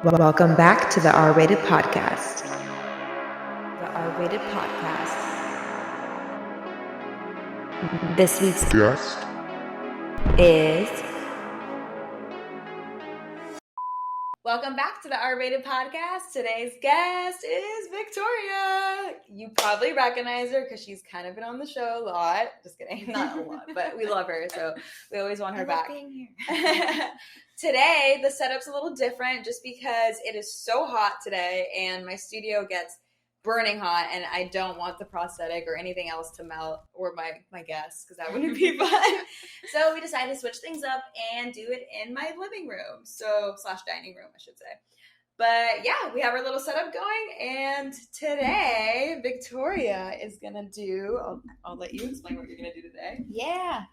Welcome back to the R-Rated Podcast. The R-Rated Podcast. This week's guest is... Welcome back to the R-Rated Podcast. Today's guest is Victoria. You probably recognize her because she's kind of been on the show a lot. Just kidding, not a lot, but we love her, so we always want her back. Being here. Today, the setup's a little different just because it is so hot today and my studio gets burning hot and I don't want the prosthetic or anything else to melt or my guests because that wouldn't be fun. So we decided to switch things up and do it in my living room. / dining room, I should say. But yeah, we have our little setup going and today Victoria is going to do, I'll let you explain what you're going to do today. Yeah.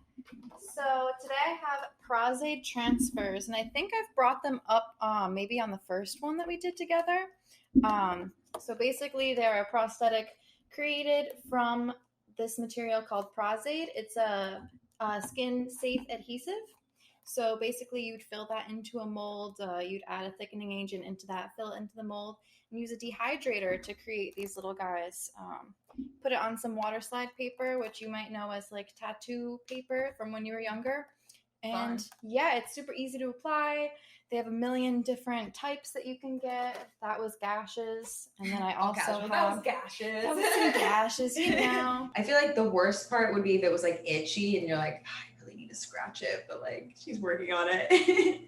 So today I have Prose Transfers, and I think I've brought them up maybe on the first one that we did together. So basically they're a prosthetic created from this material called Prosade. It's a skin-safe adhesive. So basically you'd fill that into a mold, you'd add a thickening agent into that, fill it into the mold, and use a dehydrator to create these little guys. Put it on some water slide paper, which you might know as like tattoo paper from when you were younger. And yeah, it's super easy to apply. They have a million different types that you can get. That was gashes. And then I also have... That was gashes. That was some gashes, you know. I feel like the worst part would be if it was like itchy and you're like, I really need to scratch it, but like she's working on it.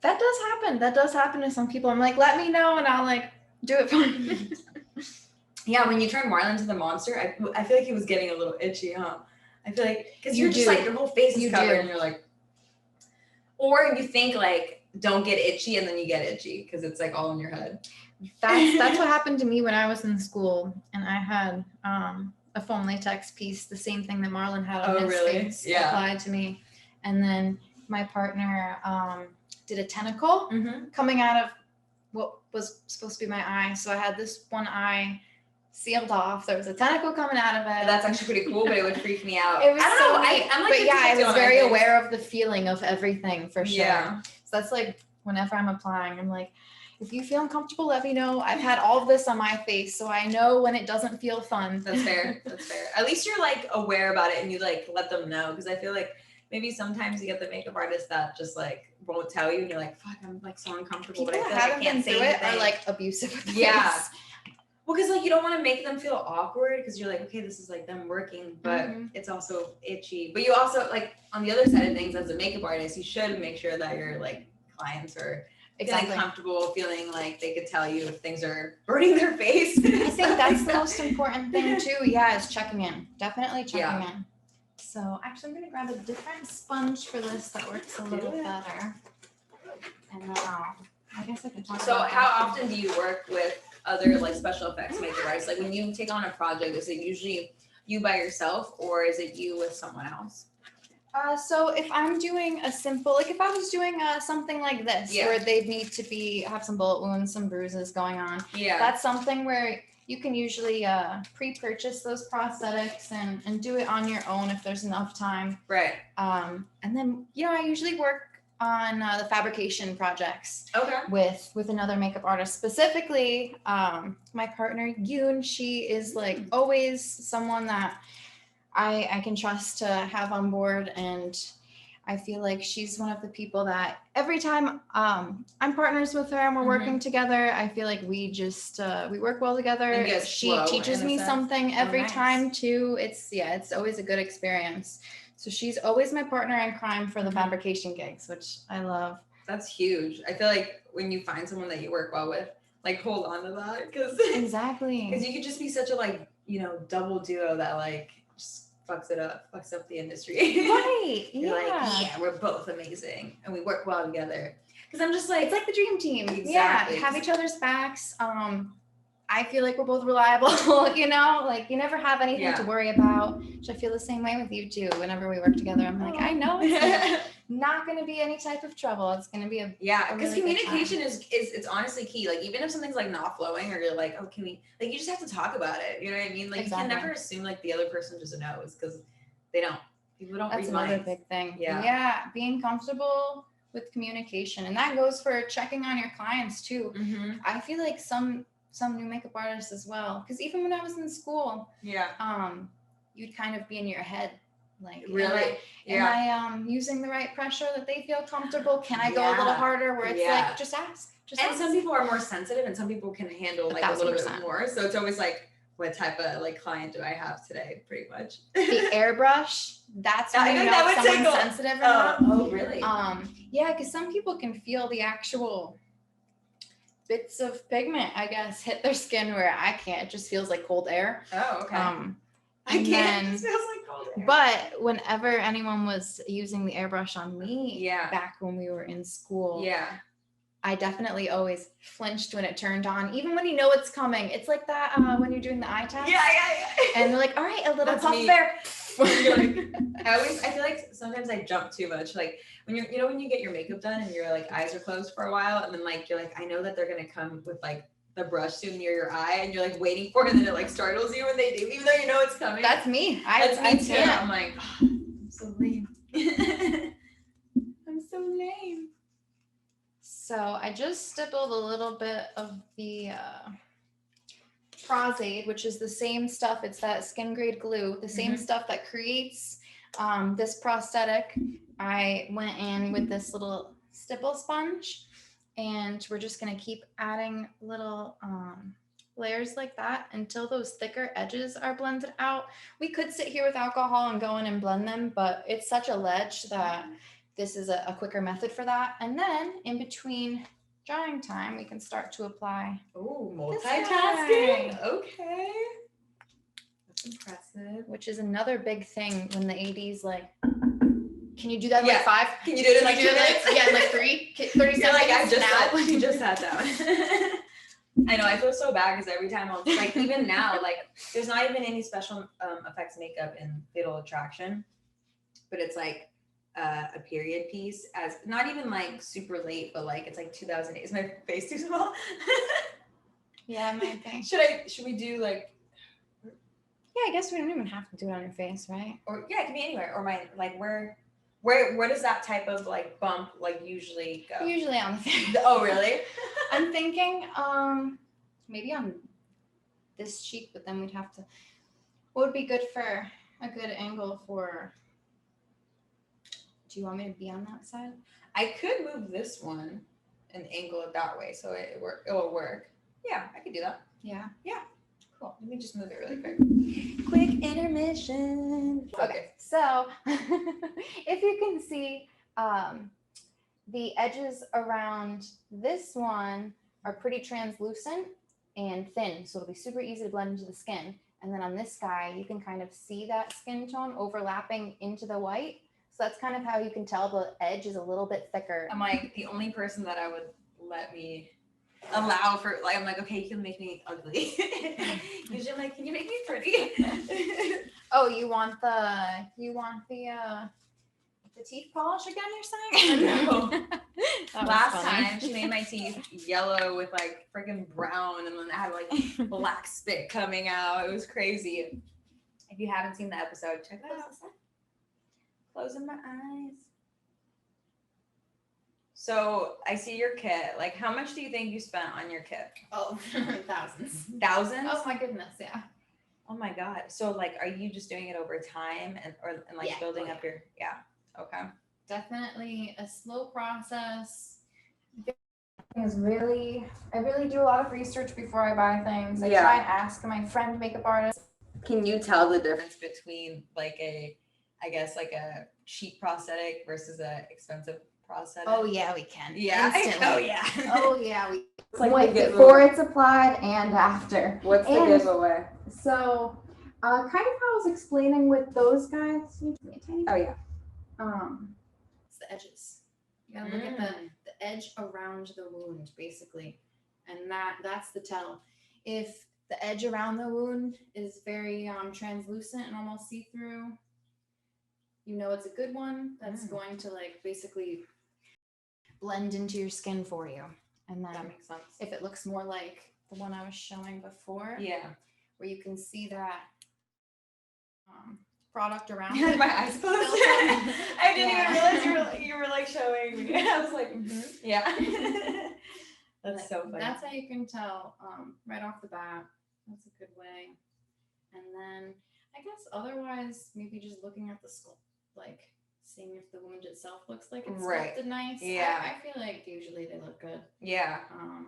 That does happen. That does happen to some people. I'm like, let me know and I'll like do it for you. Yeah, when you turn Marlon into the monster, I feel like he was getting a little itchy, huh? I feel like, because you're just like, your whole face is covered and you're like, or you think like, don't get itchy and then you get itchy because it's like all in your head. That's what happened to me when I was in school and I had a foam latex piece, the same thing that Marlon had on his face applied to me. And then my partner did a tentacle coming out of what was supposed to be my eye. So I had this one eye sealed off. There was a tentacle coming out of it. That's actually pretty cool, but it would freak me out. It was I don't know. I'm like, but yeah, I was very aware of the feeling of everything for sure. Yeah. So that's like whenever I'm applying, I'm like, if you feel uncomfortable, let me know. I've had all of this on my face, so I know when it doesn't feel fun. That's fair. That's fair. At least you're like aware about it and you like let them know, because I feel like maybe sometimes you get the makeup artist that just like won't tell you and you're like, fuck, I'm like so uncomfortable. People but I feel haven't like I can't been say through it anything. are like abusive with the face. Well, because like you don't want to make them feel awkward because you're like, okay, this is like them working, but it's also itchy. But you also like on the other side of things as a makeup artist, you should make sure that your like clients are feeling comfortable, feeling like they could tell you if things are burning their face. I think that's the most important thing too. Yeah, is checking in. Definitely checking in. So actually, I'm gonna grab a different sponge for this that works a little better. And then I guess I can talk. So about how that. often do you work with other like special effects makeup artists? Like when you take on a project, is it usually you by yourself or is it you with someone else? So if I'm doing a simple, like if I was doing something like this, where they'd need to have some bullet wounds, some bruises going on. Yeah. That's something where you can usually pre-purchase those prosthetics and do it on your own if there's enough time. Right. And then, I usually work on the fabrication projects with another makeup artist. Specifically, my partner, Yoon, she is like always someone that I can trust to have on board, and I feel like she's one of the people that every time I'm partners with her and we're working together, I feel like we just we work well together. She teaches me something every time too. It's always a good experience. So she's always my partner in crime for the fabrication gigs, which I love. That's huge. I feel like when you find someone that you work well with, like hold on to that, because because you could just be such a like double duo that like just fucks up the industry. Right. You're like, we're both amazing and we work well together. Because I'm just like, it's like the dream team. Exactly. Yeah, have each other's backs. I feel like we're both reliable, like you never have anything to worry about, which I feel the same way with you too. Whenever we work together, I'm like, I know it's not going to be any type of trouble. It's going to be because communication is it's honestly key. Like even if something's like not flowing or you're like, oh, can we, like you just have to talk about it. You know what I mean? Like you can never assume like the other person just knows because they don't. People don't read minds. That's another big thing. Yeah, being comfortable with communication, and that goes for checking on your clients too. Mm-hmm. I feel like some new makeup artists as well, because even when I was in school, you'd kind of be in your head like, really, am I using the right pressure that they feel comfortable? Can I go a little harder? Where it's like, just ask. And some people are more sensitive, and some people can handle like a little bit more. So it's always like, what type of like client do I have today? Pretty much. The airbrush. That's when you know if someone's sensitive or not. Oh, really? Yeah, because some people can feel the actual bits of pigment, I guess, hit their skin where I can't. It just feels like cold air. Oh, okay. I can't. It feels like cold air. But whenever anyone was using the airbrush on me, back when we were in school, I definitely always flinched when it turned on, even when you know it's coming. It's like that when you're doing the eye test. Yeah. And they're like, all right, a little puff there. I feel like sometimes I jump too much. Like when when you get your makeup done and your like eyes are closed for a while, and then like you're like, I know that they're gonna come with like the brush too near your eye, and you're like waiting for it, and then it like startles you when they do, even though you know it's coming. That's me. That's me too. I'm like, oh, I'm so lame. I'm so lame. So I just stippled a little bit of the Prose, which is the same stuff. It's that skin grade glue, the same stuff that creates this prosthetic. I went in with this little stipple sponge, and we're just going to keep adding little layers like that until those thicker edges are blended out. We could sit here with alcohol and go in and blend them, but it's such a ledge that this is a quicker method for that. And then in between drying time, we can start to apply. Oh, multitasking. Okay. That's impressive. Which is another big thing when the AD's like, can you do that in like 5? Can you do it in like 2 minutes? Yeah, in like 3, 30 seconds. You're like, you just sat down. I know, I feel so bad because every time I'm like, even now, like there's not even any special effects makeup in Fatal Attraction, but it's like a period piece, as not even like super late, but like it's like 2008. Is my face too small? Yeah, my thing. Should we do like? Yeah, I guess we don't even have to do it on your face, right? Or it can be anywhere. Or my like where does that type of like bump like usually go? Usually on the face. Oh, really? I'm thinking maybe on this cheek, but then we'd have to. What would be good for a good angle for? Do you want me to be on that side? I could move this one and angle it that way, so it will work. Yeah, I could do that. Yeah. Cool. Let me just move it really quick. Quick intermission. Okay. So if you can see, the edges around this one are pretty translucent and thin, so it'll be super easy to blend into the skin. And then on this guy, you can kind of see that skin tone overlapping into the white. So that's kind of how you can tell the edge is a little bit thicker. I'm like the only person that I would allow for, like, I'm like, okay, you can make me ugly. Usually I'm like, can you make me pretty? Oh, you want the teeth polish again, you're saying? No. Last time she made my teeth yellow with like freaking brown, and then I had like black spit coming out. It was crazy. If you haven't seen the episode, check that out. Closing my eyes. So I see your kit. Like, how much do you think you spent on your kit? Oh, thousands. Thousands? Oh my goodness, yeah. Oh my God. So like, are you just doing it over time and building up your, okay. Definitely a slow process. I really do a lot of research before I buy things. I try and ask my friend makeup artist. Can you tell the difference between like a cheap prosthetic versus a expensive prosthetic? Oh yeah, we can. Yeah. Instantly. Oh yeah. Oh yeah, we. It's like before it's applied and after. What's the giveaway? So, kind of how I was explaining with those guys. Oh yeah. It's the edges. You gotta look at the edge around the wound, basically, and that's the tell. If the edge around the wound is very translucent and almost see-through, you know it's a good one. That's going to like basically blend into your skin for you. And then that makes sense. If it looks more like the one I was showing before, yeah, where you can see that product around You had it. my eyes closed. I didn't even realize you were like showing me. I was like, yeah. That's so funny. That's how you can tell right off the bat. That's a good way. And then I guess otherwise, maybe just looking at the sculpt, like seeing if the wound itself looks like it's sculpted nice. Yeah. I feel like usually they look good. Yeah.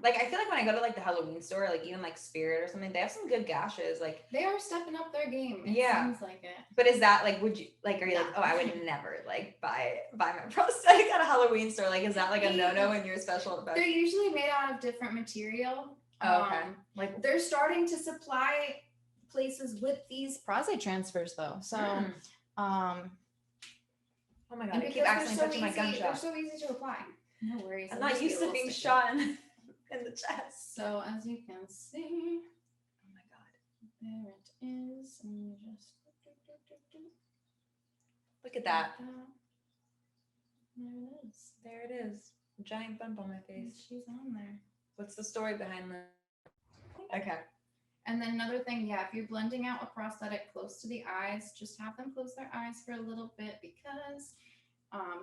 Like I feel like when I go to like the Halloween store, like even like Spirit or something, they have some good gashes. Like they are stepping up their game. It seems like it. But is that like, would you like, are you like, oh, I would never like buy my prosthetic at a Halloween store? Like, is that like a no-no in your special effects? They're usually made out of different material. Okay. Like they're starting to supply places with these Prose Transfers though. So oh my god, I keep accidentally touching my gunshot. They're so easy to apply. No worries. I'm not used to being shot in the chest. So as you can see, oh my god, there it is. And you just look at that. There it is. There it is. A giant bump on my face. She's on there. What's the story behind that? Okay. And then another thing, if you're blending out a prosthetic close to the eyes, just have them close their eyes for a little bit because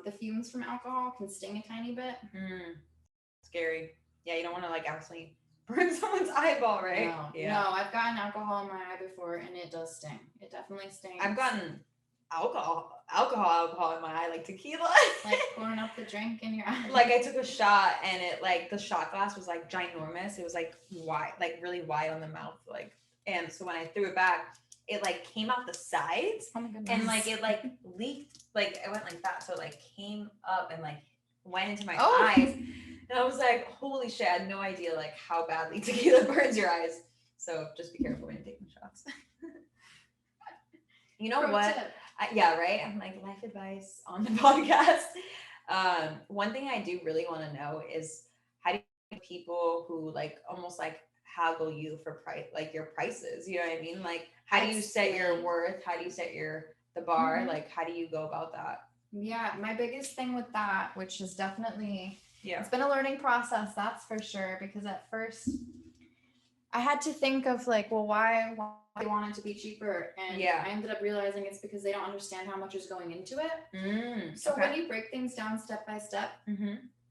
the fumes from alcohol can sting a tiny bit. Scary. Yeah, you don't want to like actually burn someone's eyeball, right? No, I've gotten alcohol in my eye before and it does sting. It definitely stings. I've gotten alcohol in my eye, like tequila. Like pouring up the drink in your eye. Like I took a shot and it like the shot glass was like ginormous. It was like wide, like really wide on the mouth, like, and so when I threw it back, it like came out the sides. Oh my goodness. And like it like leaked, like I went like that, so it like came up and like went into my eyes. And I was like, holy shit, I had no idea like how badly tequila burns your eyes. So just be careful when you're taking shots. You know what? Yeah, right? I'm like, life advice on the podcast. One thing I do really want to know is how do you people who like almost like haggle you for price, like your prices, you know what I mean? Like how do you set your worth? How do you set the bar? Like how do you go about that? Yeah, my biggest thing with that, which is definitely, it's been a learning process, that's for sure, because at first I had to think of like, well, why they want it to be cheaper, and I ended up realizing it's because they don't understand how much is going into it. So when you break things down step by step,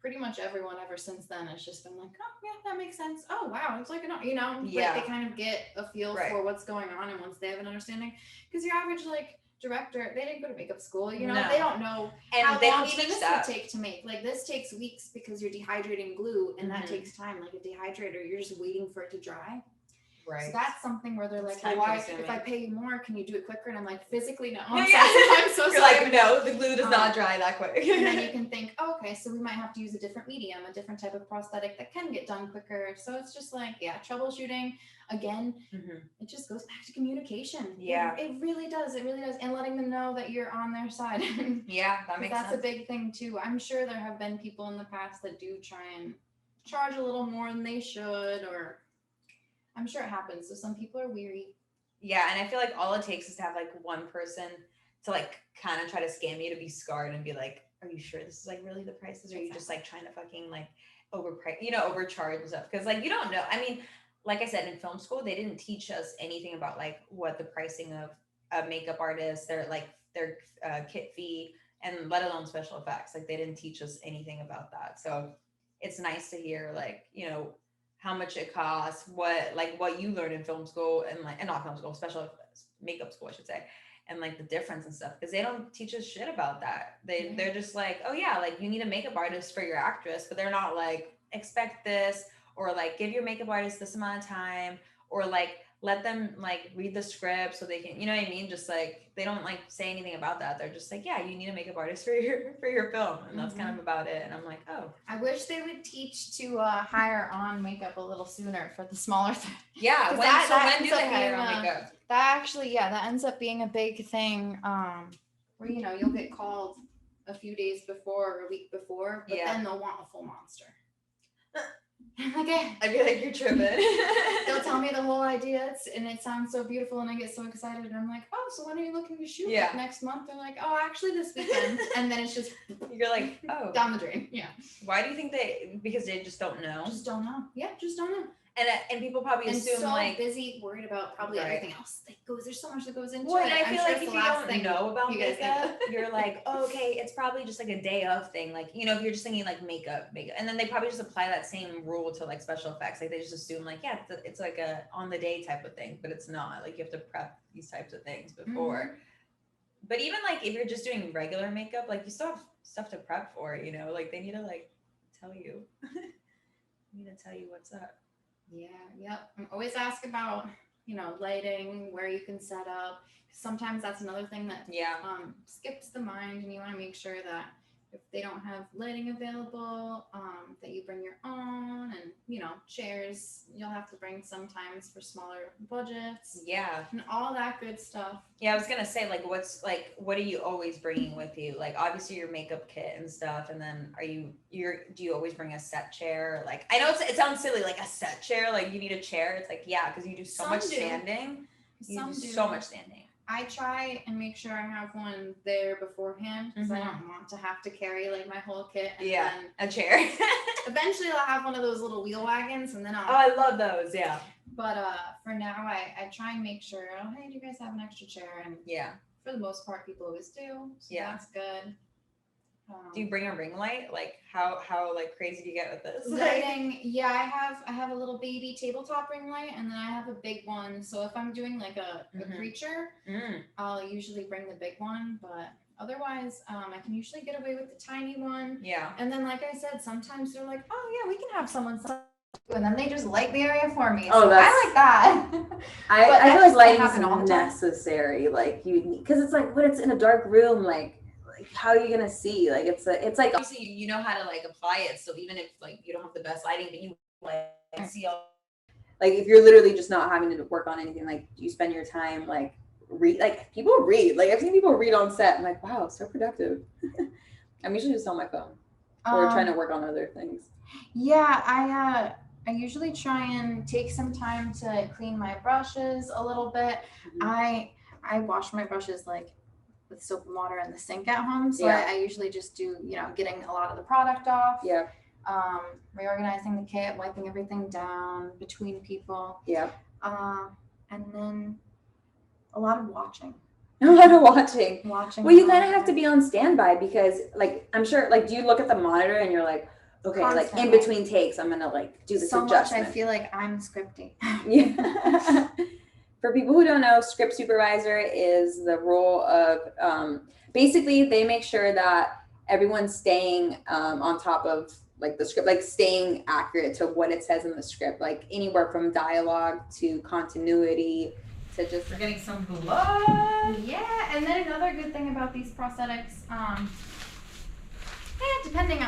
pretty much everyone ever since then has just been like, oh yeah, that makes sense. Oh wow, it's like like they kind of get a feel for what's going on, and once they have an understanding, because your average like director, they didn't go to makeup school, they don't know and how they long don't even teach this that. would take to make. Like this takes weeks because you're dehydrating glue, and that takes time. Like a dehydrator, you're just waiting for it to dry. Right. So that's something where they're like, well, why, if I pay you more, can you do it quicker? And I'm like, physically, no. I'm so You're sorry. like, no, the glue does not dry that quick. And then you can think, oh, okay, so we might have to use a different medium, a different type of prosthetic that can get done quicker. So it's just like, troubleshooting. Again, it just goes back to communication. Yeah. It really does. It really does. And letting them know that you're on their side. Yeah, that makes sense. That's a big thing too. I'm sure there have been people in the past that do try and charge a little more than they should, or I'm sure it happens. So some people are weary. Yeah, and I feel like all it takes is to have like one person to like kind of try to scam you to be scarred and be like, are you sure this is like really the prices? Or are you just like trying to fucking like overcharge and stuff? Because like you don't know. I mean, like I said, in film school, they didn't teach us anything about like what the pricing of a makeup artist, their kit fee, and let alone special effects. Like they didn't teach us anything about that. So it's nice to hear like, how much it costs, what you learn in film school and not film school, special makeup school, I should say, and like the difference and stuff, because they don't teach us shit about that. They're just like, oh yeah, like you need a makeup artist for your actress, but they're not like expect this, or like give your makeup artist this amount of time, or like let them like read the script so they can, you know what I mean? Just like they don't like say anything about that. They're just like, yeah, you need a makeup artist for your film, and that's kind of about it. And I'm like, oh, I wish they would teach to hire on makeup a little sooner for the smaller thing. Yeah, when do they hire on makeup? That actually, that ends up being a big thing. Where you'll get called a few days before or a week before, but then they'll want a full monster. Okay. I feel like you're tripping. They'll tell me the whole idea, and it sounds so beautiful, and I get so excited, and I'm like, oh, so when are you looking to shoot? Like next month? They're like, oh, actually this weekend. And then it's just you're like, oh, down the drain. Yeah. Why do you think because they just don't know? Just don't know. Yeah, just don't know. And people probably and assume so like busy worried about probably Right. everything else that goes. There's so much that goes into well, it. and I I'm feel sure like it's if the you last don't thing know about you guys makeup, think. you're like, oh, okay, it's probably just like a day of thing. Like, you know, if you're just thinking like makeup, and then they probably just apply that same rule to like special effects. Like they just assume like, yeah, it's like a on the day type of thing, but it's not. Like you have to prep these types of things before. But even like if you're just doing regular makeup, like you still have stuff to prep for, you know, like they need to like tell you. They need to tell you what's up. Yeah, yep. I'm always ask about, lighting, where you can set up. Sometimes that's another thing that Yeah. skips the mind, and you want to make sure that if they don't have lighting available, that you bring your own, and chairs you'll have to bring sometimes for smaller budgets. Yeah. And all that good stuff. Yeah, I was gonna say like what are you always bringing with you? Like obviously your makeup kit and stuff, and then do you always bring a set chair? Like I know it sounds silly, like a set chair, like you need a chair. It's like yeah, because you do so much standing. Some do so much standing. I try and make sure I have one there beforehand because I don't want to have to carry like my whole kit. And then a chair. Eventually, I'll have one of those little wheel wagons, and then I'll. Oh, I love those. Yeah. But for now, I try and make sure. Oh, hey, do you guys have an extra chair? And for the most part, people always do. So that's good. Do you bring a ring light? Like how like crazy do you get with this? Lighting, yeah, I have a little baby tabletop ring light, and then I have a big one. So if I'm doing like a creature, I'll usually bring the big one. But otherwise, I can usually get away with the tiny one. Yeah. And then, like I said, sometimes they're like, "Oh yeah, we can have someone," and then they just light the area for me. Oh, so I like that. I feel like happen all lighting the is time. necessary. Like you need, because it's like when it's in a dark room, like how are you gonna see? Like it's like obviously you know how to like apply it. So even if like you don't have the best lighting, but you like see all. Like if you're literally just not having to work on anything, like you spend your time like people read. Like I've seen people read on set. I'm like, wow, so productive. I'm usually just on my phone or trying to work on other things. Yeah, I usually try and take some time to clean my brushes a little bit. I wash my brushes like with soap and water in the sink at home. So I usually just do, getting a lot of the product off. Yeah. Reorganizing the kit, wiping everything down between people. Yeah. And then a lot of watching. A lot of watching. Well, you kind of have to be be on standby because like, I'm sure, like, do you look at the monitor and you're like, okay, constantly. like in between takes, I'm going to like do this so adjustment. much I feel like I'm scripting. Yeah. For people who don't know, script supervisor is the role of basically they make sure that everyone's staying on top of like the script, like staying accurate to what it says in the script, like anywhere from dialogue to continuity to just. We're getting some blood. Yeah, and then another good thing about these prosthetics, depending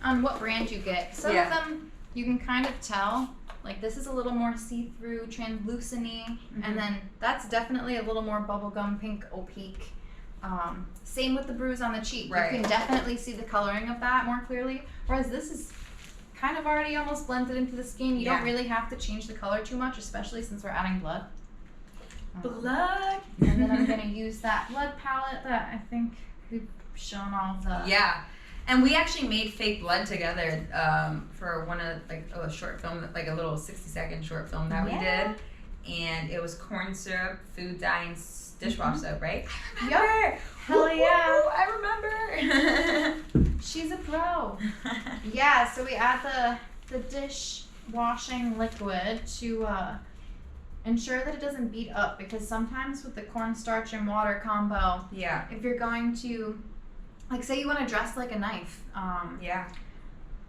on what brand you get, some of them you can kind of tell. Like this is a little more see-through, translucent-y, and then that's definitely a little more bubblegum pink, opaque. Same with the bruise on the cheek. Right. You can definitely see the coloring of that more clearly, whereas this is kind of already almost blended into the skin. You don't really have to change the color too much, especially since we're adding blood. Blood. And then I'm going to use that blood palette that I think we've shown all the... Yeah. And we actually made fake blood together for one of like a short film, like a little 60-second short film that we did, and it was corn syrup, food dye, and dishwash soap, right? Yep. Hell yeah! I remember. She's a pro. Yeah. So we add the dish washing liquid to ensure that it doesn't beat up, because sometimes with the cornstarch and water combo, if you're going to like say you want to dress like a knife,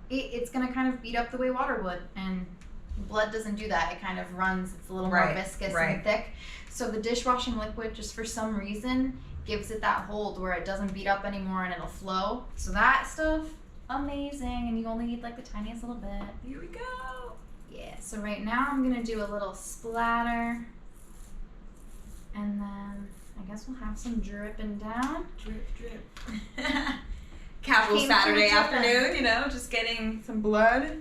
it's going to kind of beat up the way water would, and blood doesn't do that. It kind of runs, it's a little more viscous and thick. So the dishwashing liquid, just for some reason, gives it that hold where it doesn't beat up anymore and it'll flow. So that stuff, amazing, and you only need like the tiniest little bit. Here we go. Yeah, so right now I'm going to do a little splatter, and then I guess we'll have some dripping down. Drip, drip. Casual Came Saturday through afternoon, just getting some blood.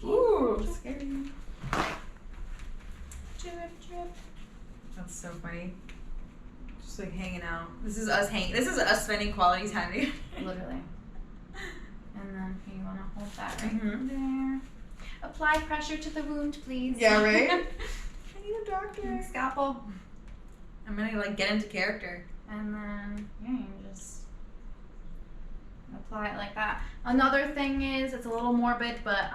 Ooh, scary. Drip, drip. That's so funny. Just like hanging out. This is us spending quality time together. Literally. And then you want to hold that right there. apply pressure to the wound, please. Yeah, right? I need a doctor. Scalpel. I'm gonna like get into character. And then, yeah, you just apply it like that. Another thing is, it's a little morbid, but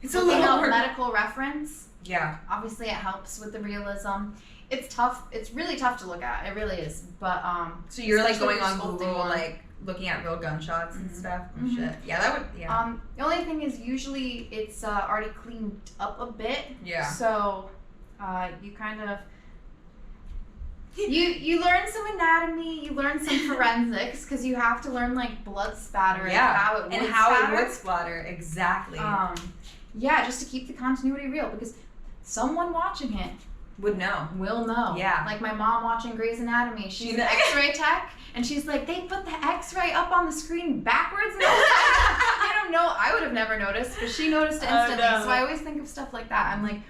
It's a looking little up morbid. medical reference. Yeah. Obviously, it helps with the realism. It's tough. It's really tough to look at. It really is. But So you're like especially going if on you're sculpting Google, one. like looking at real gunshots and stuff and Mhm. shit. Yeah, that would. Yeah. The only thing is, usually it's already cleaned up a bit. Yeah. So you kind of you learn some anatomy, you learn some forensics, because you have to learn like blood spatter and how it would and how spatter. it would splatter exactly. Yeah, just to keep the continuity real, because someone watching it would know. will know. Yeah. Like my mom watching Grey's Anatomy. She's She an knows. X-ray tech, and she's like, they put the X-ray up on the screen backwards. And I don't know. I would have never noticed, but she noticed it instantly. no. So I always think of stuff like that. I'm like,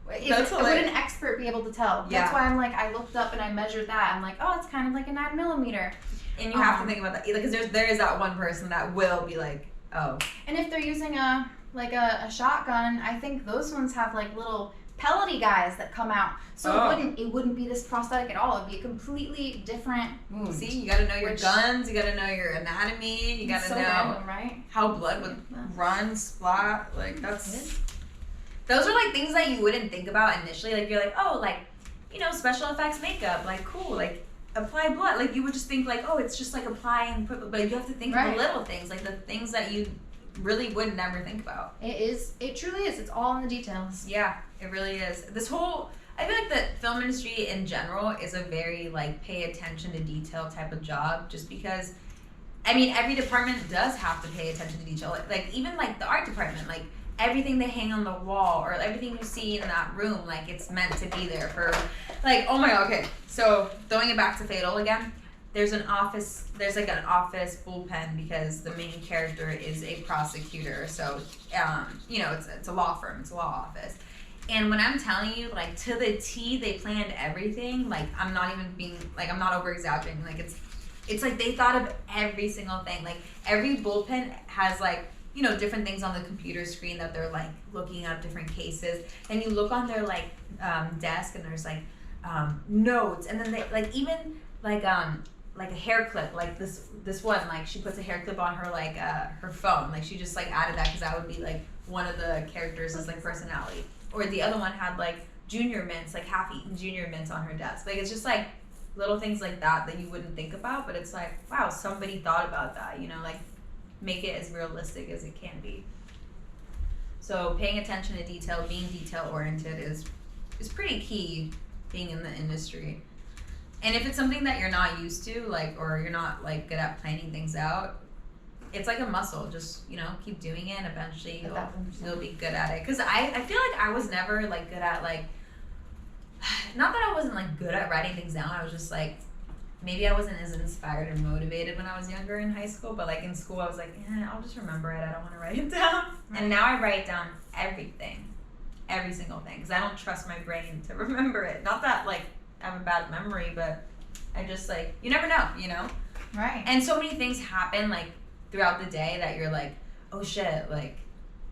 would hilarious. an expert be able to tell? Yeah. That's why I'm like, I looked up and I measured that. I'm like, oh, it's kind of like a 9mm. And you have to think about that, because there is that one person that will be like, oh. And if they're using a shotgun, I think those ones have like little pellety guys that come out, so it wouldn't be this prosthetic at all. It'd be a completely different wound. See, you got to know your Which- guns. You got to know your anatomy. You got It's to so know random, right? how blood would run, splat. Like that's. Those are like things that you wouldn't think about initially. Like you're like, oh, like, you know, special effects makeup, like cool, like apply blood. Like you would just think like, oh, it's just like apply and put, but you have to think of the little things, like the things that you really would never think about. It truly is. It's all in the details. Yeah, it really is. This whole, I feel like the film industry in general is a very like pay attention to detail type of job, just because, I mean, every department does have to pay attention to detail. Like even like the art department, like everything they hang on the wall or everything you see in that room, like it's meant to be there for, like, oh my god, okay. So throwing it back to Fatal again, there's like an office bullpen because the main character is a prosecutor. So, you know, it's a law firm, it's a law office. And when I'm telling you, like, to the T, they planned everything. Like, I'm not even being, like, I'm not over exaggerating. Like, it's like they thought of every single thing. Like, every bullpen has, like, you know, different things on the computer screen that they're, like, looking at different cases. And you look on their, like, desk and there's, like, notes. And then they, like, even, like a hair clip, like this one, like, she puts a hair clip on her, like, her phone. Like, she just, like, added that because that would be, like, one of the characters' like, personality. Or the other one had, like, junior mints, like, half-eaten junior mints on her desk. Like, it's just, like, little things like that you wouldn't think about, but it's like, wow, somebody thought about that, you know, like, make it as realistic as it can be. So paying attention to detail, being detail-oriented is pretty key being in the industry. And if it's something that you're not used to, like, or you're not, like, good at planning things out, it's like a muscle. Just, you know, keep doing it, and eventually you'll be good at it. Because I feel like I was never, like, good at, like, not that I wasn't, like, good at writing things down. I was just, like, maybe I wasn't as inspired or motivated when I was younger in high school. But, like, in school, I was like, I'll just remember it. I don't want to write it down. Right. And now I write down everything. Every single thing. Because I don't trust my brain to remember it. Not that, like, I have a bad memory, but I just, like, you never know, you know? Right. And so many things happen, like, throughout the day that you're like, oh shit, like,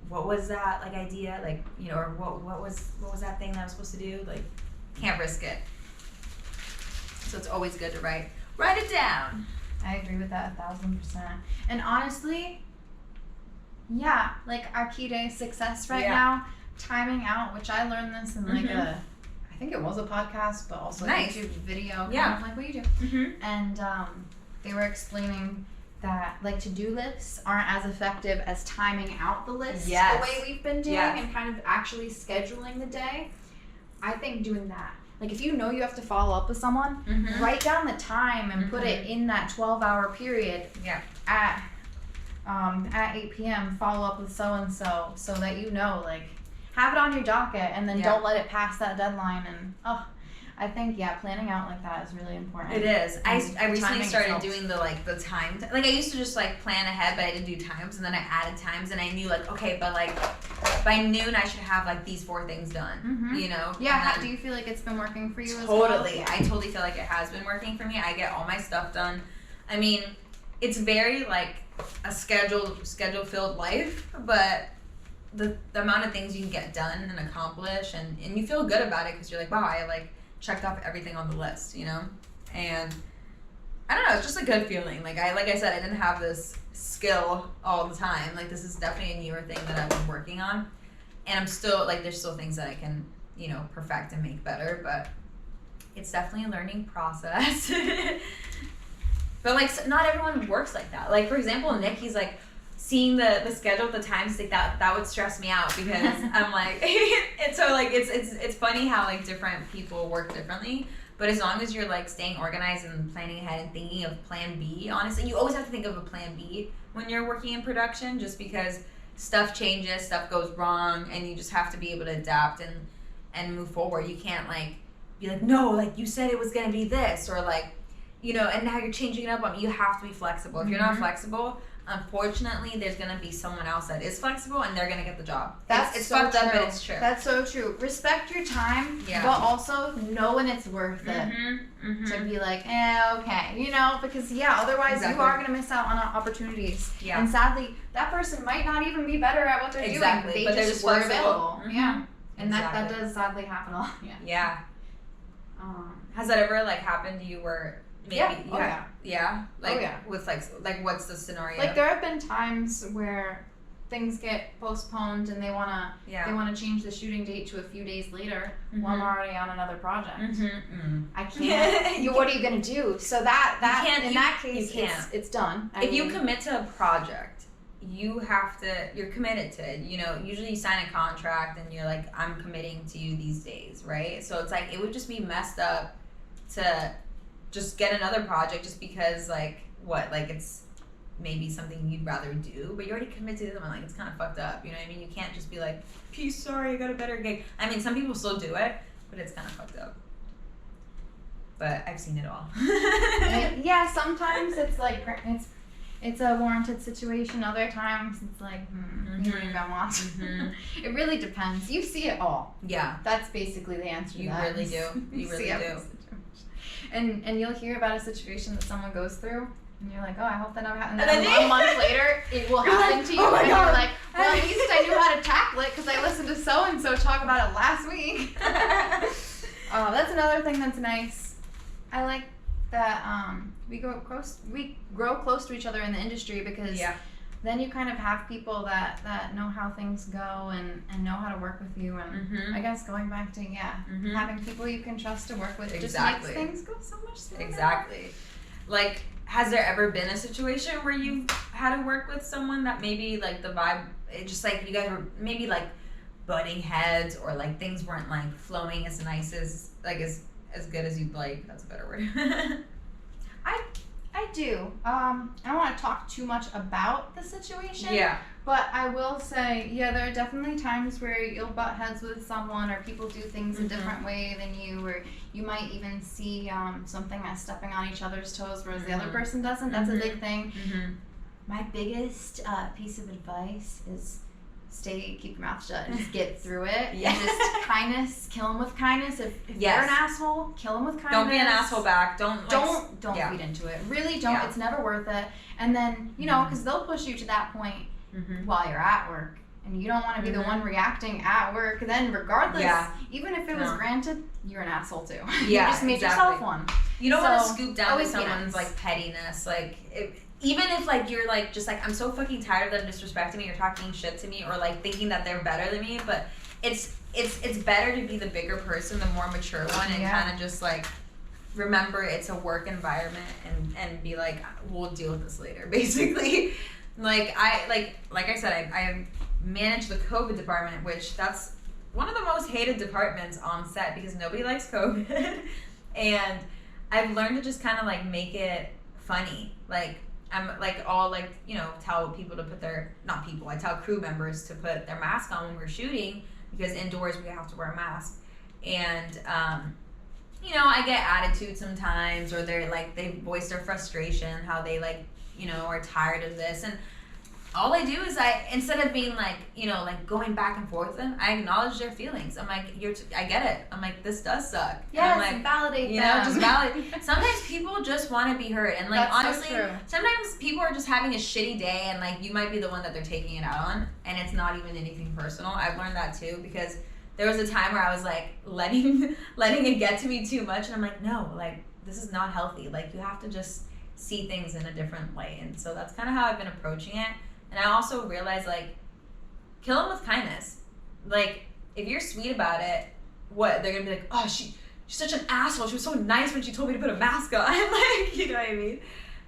what was that, like, idea, like, you know, or what was that thing that I was supposed to do, like, can't risk it. So it's always good to write it down. I agree with that 1,000%. And honestly, yeah, like, our key to success right now, timing out, which I learned this in like I think it was a podcast, but also a YouTube video, kind of like what you do. And they were explaining that, like, to-do lists aren't as effective as timing out the list the way we've been doing and kind of actually scheduling the day. I think doing that. Like, if you know you have to follow up with someone, write down the time and put it in that 12-hour period. At 8 p.m., follow up with so-and-so so that you know, like, have it on your docket and then don't let it pass that deadline. And, I think, planning out like that is really important. It is. I recently started doing the time. Like, I used to just, like, plan ahead, but I didn't do times. And then I added times, and I knew, like, okay, but, like, by noon, I should have, like, these 4 things done, you know? Yeah, do you feel like it's been working for you as well? Totally. I totally feel like it has been working for me. I get all my stuff done. I mean, it's very, like, a schedule-filled life, but the amount of things you can get done and accomplish, and you feel good about it because you're like, wow, I like checked off everything on the list, you know? And I don't know, it's just a good feeling. Like I said, I didn't have this skill all the time. Like, this is definitely a newer thing that I've been working on, and I'm still like, there's still things that I can, you know, perfect and make better, but it's definitely a learning process. But like, not everyone works like that. Like, for example, Nick, he's like, seeing the schedule at the times, like that would stress me out because I'm like, and so like it's funny how like different people work differently. But as long as you're like staying organized and planning ahead and thinking of plan B, honestly, you always have to think of a plan B when you're working in production, just because stuff changes, stuff goes wrong, and you just have to be able to adapt and move forward. You can't like be like, no, like you said it was gonna be this, or like, you know, and now you're changing it up on me. You have to be flexible. If you're not flexible, unfortunately, there's gonna be someone else that is flexible, and they're gonna get the job. It's so fucked true. up, but it's true. That's so true. Respect your time, Yeah. but also know when it's worth it to be like, okay, you know, because otherwise you are gonna miss out on opportunities. Yeah. And sadly, that person might not even be better at what they're doing. But they're just were flexible. available. Yeah. And Exactly. that does sadly happen a lot. Yeah. Yeah. Has that ever like happened to you where maybe yeah? Like with like what's the scenario? Like, there have been times where things get postponed and they wanna change the shooting date to a few days later while I'm already on another project. I can't. What are you gonna do? So that in that case, it's done. If you commit to a project, you're committed to it. You know, usually you sign a contract and you're like, I'm committing to you these days, right? So it's like, it would just be messed up to just get another project just because like it's maybe something you'd rather do, but you already committed to the other one. Like, it's kind of fucked up, you know what I mean? You can't just be like, peace, sorry, I got a better gig. I mean, some people still do it, but it's kind of fucked up. But I've seen it all. Yeah, sometimes it's like it's a warranted situation. Other times it's like, you don't even want. It really depends. You see it all. Yeah. That's basically the answer to that. You really do. You really do. And you'll hear about a situation that someone goes through, and you're like, oh, I hope that never happens. And then a month later, it will happen to you, oh my and God. you're like, well, at least I knew how to tackle it because I listened to so and so talk about it last week. That's another thing that's nice. I like that we grow close to each other in the industry, because then you kind of have people that know how things go and know how to work with you, and I guess going back to having people you can trust to work with just makes things go so much smoother. Exactly. Like, has there ever been a situation where you had to work with someone that maybe like the vibe, it just like you guys were maybe like butting heads, or like things weren't like flowing as nice as like as good as you'd like? That's a better word. I do. I don't want to talk too much about the situation. Yeah. But I will say, there are definitely times where you'll butt heads with someone, or people do things a different way than you, or you might even see something as stepping on each other's toes, whereas the other person doesn't. That's a big thing. My biggest piece of advice is keep your mouth shut and just get through it. And just kill them with kindness. If they're an asshole, kill them with kindness. Don't be an asshole back. Don't feed into it. Really don't. It's never worth it. And then, because they'll push you to that point while you're at work, and you don't want to be the one reacting at work. Then regardless, even if it was granted, you're an asshole too. You just made yourself one. You don't want to scoop down to someone's like pettiness. Like, even if like you're like just like, I'm so fucking tired of them disrespecting me or talking shit to me, or like thinking that they're better than me, but it's better to be the bigger person, the more mature one, and kind of just like remember it's a work environment, and be like, we'll deal with this later, basically. Like I said, I manage the COVID department, which that's one of the most hated departments on set because nobody likes COVID. And I've learned to just kind of like make it funny. Like, I'm like all like, tell people to put I tell crew members to put their mask on when we're shooting, because indoors we have to wear a mask. And I get attitude sometimes, or they're like, they voice their frustration, how they like, are tired of this. And all I do is instead of being like, you know, like going back and forth with them, I acknowledge their feelings. I'm like, I get it. I'm like, this does suck. Yes, and I'm like, validate you them. know, just validate. Sometimes people just want to be heard, and like That's honestly, so true. sometimes people are just having a shitty day, and like you might be the one that they're taking it out on, and it's not even anything personal. I've learned that too, because there was a time where I was like letting it get to me too much, and I'm like, no, like this is not healthy. Like you have to just see things in a different way, and so that's kind of how I've been approaching it. And I also realized, like, kill them with kindness. Like, if you're sweet about it, what, they're gonna be like, oh, she's such an asshole. She was so nice when she told me to put a mask on. Like, you know what I mean?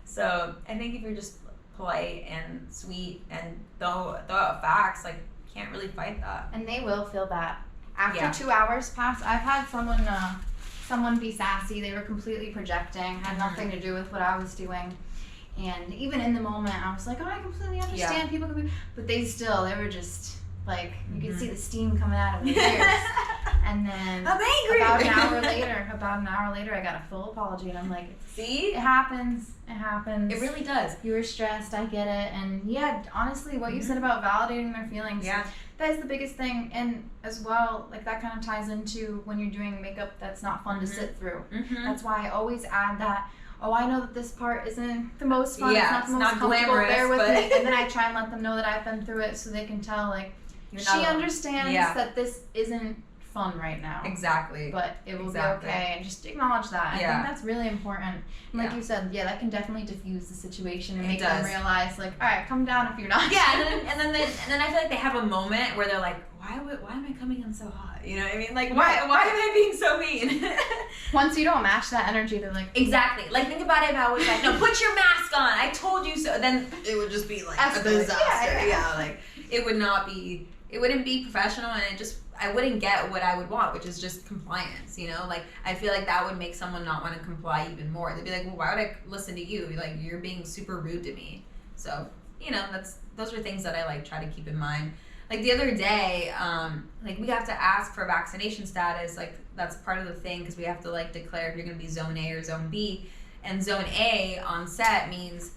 So I think if you're just polite and sweet and throw out facts, like, you can't really fight that. And they will feel that. After Yeah. 2 hours pass, I've had someone be sassy. They were completely projecting, had nothing to do with what I was doing. And even in the moment, I was like, oh, I completely understand. People can be, but they were just like, you could see the steam coming out of their ears. And then I'm angry. about an hour later, I got a full apology, and I'm like, See? it happens. It really does. You were stressed, I get it. And yeah, honestly, what you said about validating their feelings, that is the biggest thing. And as well, like that kind of ties into when you're doing makeup that's not fun to sit through. That's why I always add that, oh, I know that this part isn't the most fun, Yeah, it's not the most not comfortable, glamorous, bear with but- me. And then I try and let them know that I've been through it, so they can tell, like, You're she not alone. understands that this isn't fun right now. Exactly. But it will Exactly. be okay, and just acknowledge that. I Yeah. think that's really important. And like Yeah. you said, that can definitely diffuse the situation and It make them does. realize, like, all right, come down if you're not. Yeah, and then I feel like they have a moment where they're like, why am I coming in so hot? You know what I mean? Like, why am I being so mean? Once you don't match that energy, they're like, Exactly. Like, think about it if I was like, no, put your mask on. I told you so. Then it would just be like a disaster. Yeah, like it wouldn't be professional, and I wouldn't get what I would want, which is just compliance, you know? Like, I feel like that would make someone not want to comply even more. They'd be like, well, why would I listen to you? Like, you're being super rude to me. So, you know, those are things that I like try to keep in mind. Like the other day, like we have to ask for vaccination status. Like that's part of the thing, because we have to like declare if you're going to be zone A or zone B. And zone A on set means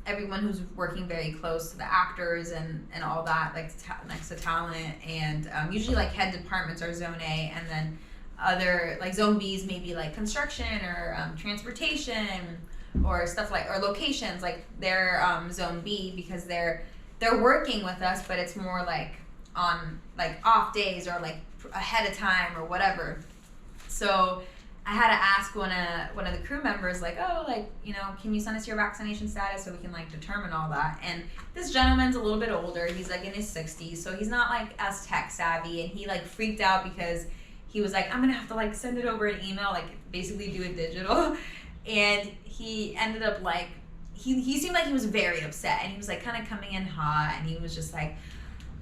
everyone who's working very close to the actors and all that, like next to talent. And usually like head departments are zone A, and then other like zone B's maybe like construction or transportation or stuff like, or locations, like they're zone B, because they're working with us, but it's more like on like off days or like ahead of time or whatever. So I had to ask one of the crew members, like, oh, like, you know, can you send us your vaccination status so we can like determine all that? And this gentleman's a little bit older. He's like in his 60s, so he's not like as tech savvy, and he like freaked out because he was like, I'm gonna have to like send it over an email, like basically do it digital. And he ended up like, he seemed like he was very upset, and he was like kind of coming in hot, and he was just like,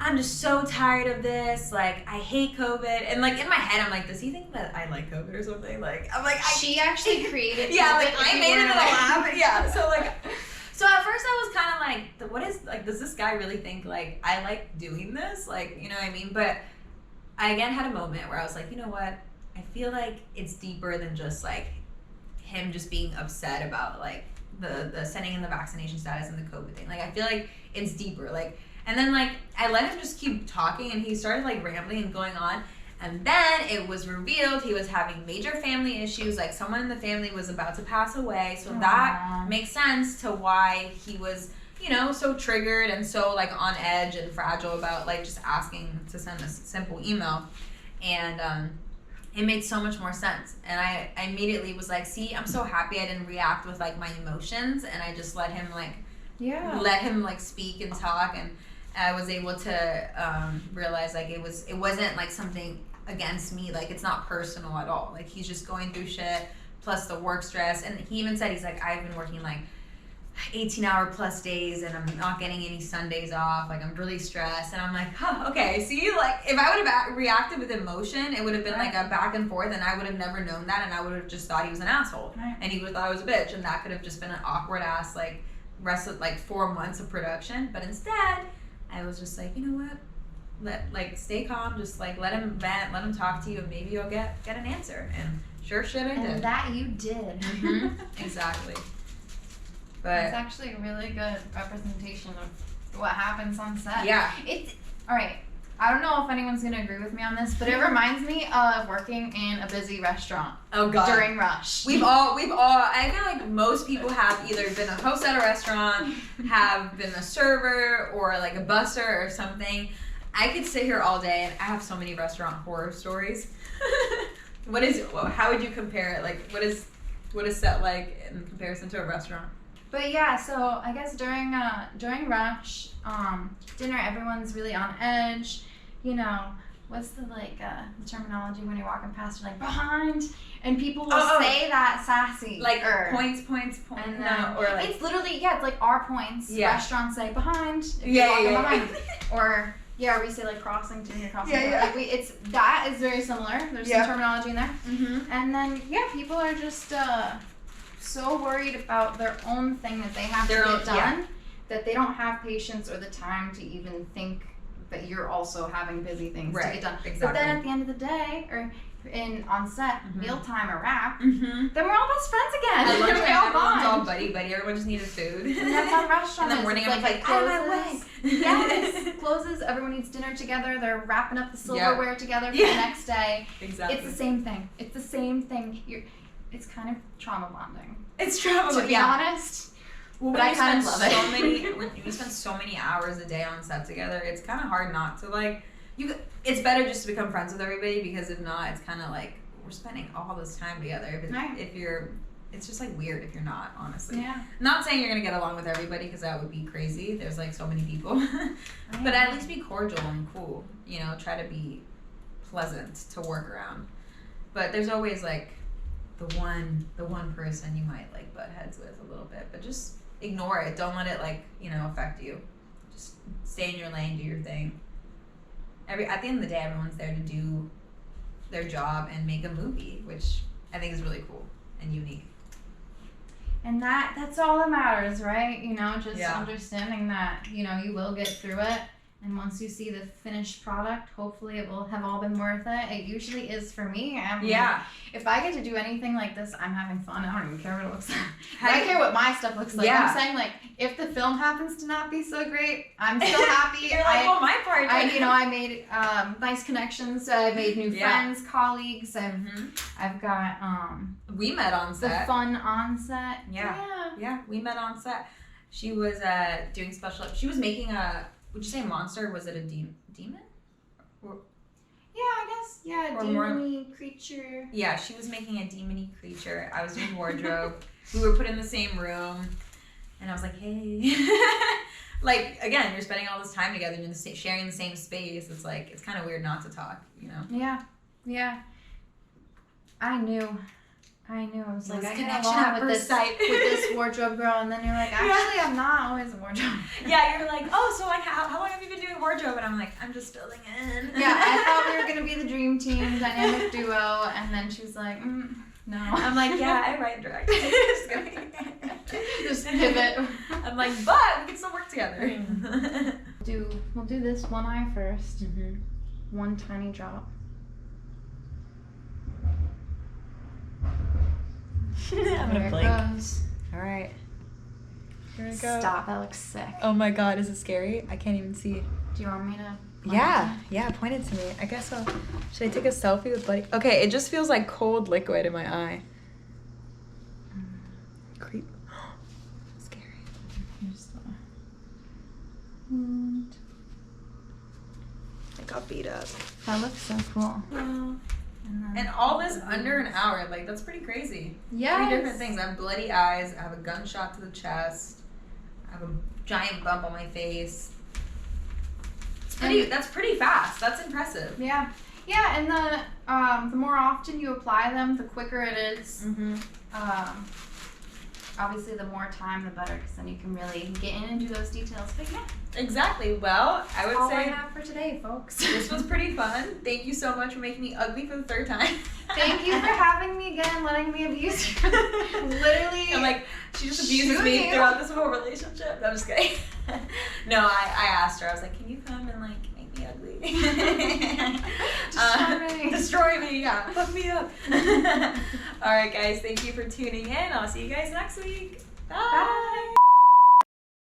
I'm just so tired of this, like I hate COVID. And like in my head I'm like, does he think that I like COVID or something? Like I'm like, she actually created yeah, COVID like if I you made it in weren't a aware. lab. Yeah, so at first I was kind of like, what is, like, does this guy really think like I like doing this? Like, you know what I mean? But I again had a moment where I was like, you know what, I feel like it's deeper than just like him just being upset about like the sending in the vaccination status and the COVID thing. Like I feel like it's deeper. Like, and then like I let him just keep talking, and he started like rambling and going on, and then it was revealed he was having major family issues. Like someone in the family was about to pass away, so that makes sense to why he was, you know, so triggered and so like on edge and fragile about like just asking to send a simple email. And it made so much more sense. And I immediately was like, see, I'm so happy I didn't react with like my emotions, and I just let him like speak and talk. And I was able to realize like it wasn't like something against me. Like it's not personal at all. Like he's just going through shit plus the work stress. And he even said, he's like, I've been working like 18-hour plus days, and I'm not getting any Sundays off. Like I'm really stressed. And I'm like, huh, okay. See, like if I would have reacted with emotion, it would have been like a back and forth, and I would have never known that, and I would have just thought he was an asshole, and he would have thought I was a bitch, and that could have just been an awkward ass like rest of like 4 months of production. But instead I was just like, you know what, stay calm, just like let him vent, let him talk to you, and maybe you'll get an answer. And sure shit I did. And that you did. Mm-hmm. Exactly. But it's actually a really good representation of what happens on set. Yeah. It's all right. I don't know if anyone's gonna agree with me on this, but it reminds me of working in a busy restaurant. Oh God. During rush. We've all. I feel like most people have either been a host at a restaurant, have been a server, or like a busser or something. I could sit here all day, and I have so many restaurant horror stories. How would you compare it? Like, what is set like in comparison to a restaurant? But yeah, so I guess during rush, dinner, everyone's really on edge. You know, what's the the terminology when you're walking past, you're like behind, and people will say that sassy, like points, and no, or like it's literally it's like our points. Yeah. Restaurants say behind, if you're walking behind, or we say like crossing, junior crossing. Like that is very similar. There's some terminology in there, and then people are just so worried about their own thing that they have to get done that they don't have patience or the time to even think that you're also having busy things to get done. Exactly. But then at the end of the day, or on set, mealtime or wrap, then we're all best friends again. At lunchtime, we all everyone's all bond. buddy. Everyone just needed food. And that's how restaurants. In the morning, it's I'm like, closes. Closes. Everyone eats dinner together. They're wrapping up the silverware together for the next day. Exactly. It's the same thing. It's kind of trauma bonding. It's trauma. To be honest. Well, but I kind of love it. When you spend so many hours a day on set together, it's kind of hard not to it's better just to become friends with everybody, because if not, it's kind of like we're spending all this time together. It's just like weird if you're not, honestly. Yeah. Not saying you're gonna get along with everybody, because that would be crazy. There's like so many people, but at least be cordial and cool. You know, try to be pleasant to work around. But there's always like the one person you might like butt heads with a little bit, but just ignore it. Don't let it affect you. Just stay in your lane, do your thing. At the end of the day, everyone's there to do their job and make a movie, which I think is really cool and unique. And that's all that matters, right? Just understanding that, you will get through it. And once you see the finished product, hopefully it will have all been worth it. It usually is for me. If I get to do anything like this, I'm having fun. I don't even care what it looks like. I care what my stuff looks like. Yeah. I'm saying, if the film happens to not be so great, I'm still happy. You're like, my part. I made nice connections. I made new friends, colleagues. I've got we met on set. The fun on set. Yeah, we met on set. She was doing special. She was making a. Would you say monster? Was it a demon? I guess. Yeah, a demon-y creature. Yeah, she was making a demon-y creature. I was doing wardrobe. We were put in the same room, and I was like, hey. Again, you're spending all this time together and you're sharing the same space. It's kind of weird not to talk, Yeah. I knew. I was like, I get connection along at with first sight. with this wardrobe girl, and then you're like, actually, I'm not always a wardrobe. Yeah, you're like, oh, so how long have you been doing wardrobe? And I'm like, I'm just filling in. Yeah, I thought we were gonna be the dream team, dynamic duo, and then she's like, no. I'm like, yeah, I write and direct. Just pivot. I'm like, but we can still work together. We'll do this one eye first. One tiny drop. I'm gonna blink. Goes. All right. Here we go. Stop. That looks sick. Oh my God, is it scary? I can't even see. Do you want me to? Yeah, point it to me. I guess I'll. Should I take a selfie with Buddy? Okay, it just feels like cold liquid in my eye. Creep. Scary. Here's the wound. I got beat up. That looks so cool. And all this under an hour, that's pretty crazy. Yeah. 3 different things. I have bloody eyes, I have a gunshot to the chest, I have a giant bump on my face. That's pretty fast. That's impressive. Yeah. Yeah, and the more often you apply them, the quicker it is. Obviously, the more time, the better, because then you can really get in and do those details. But yeah. Exactly. Well, I would all say I have for today, folks. This was pretty fun. Thank you so much for making me ugly for the 3rd time. Thank you for having me again, letting me abuse you. Literally. I'm like, she just abused me throughout this whole relationship. No, I'm just kidding. No, I asked her. I was like, can you come and make me ugly? Destroy me. Yeah. Fuck me up. All right, guys. Thank you for tuning in. I'll see you guys next week. Bye.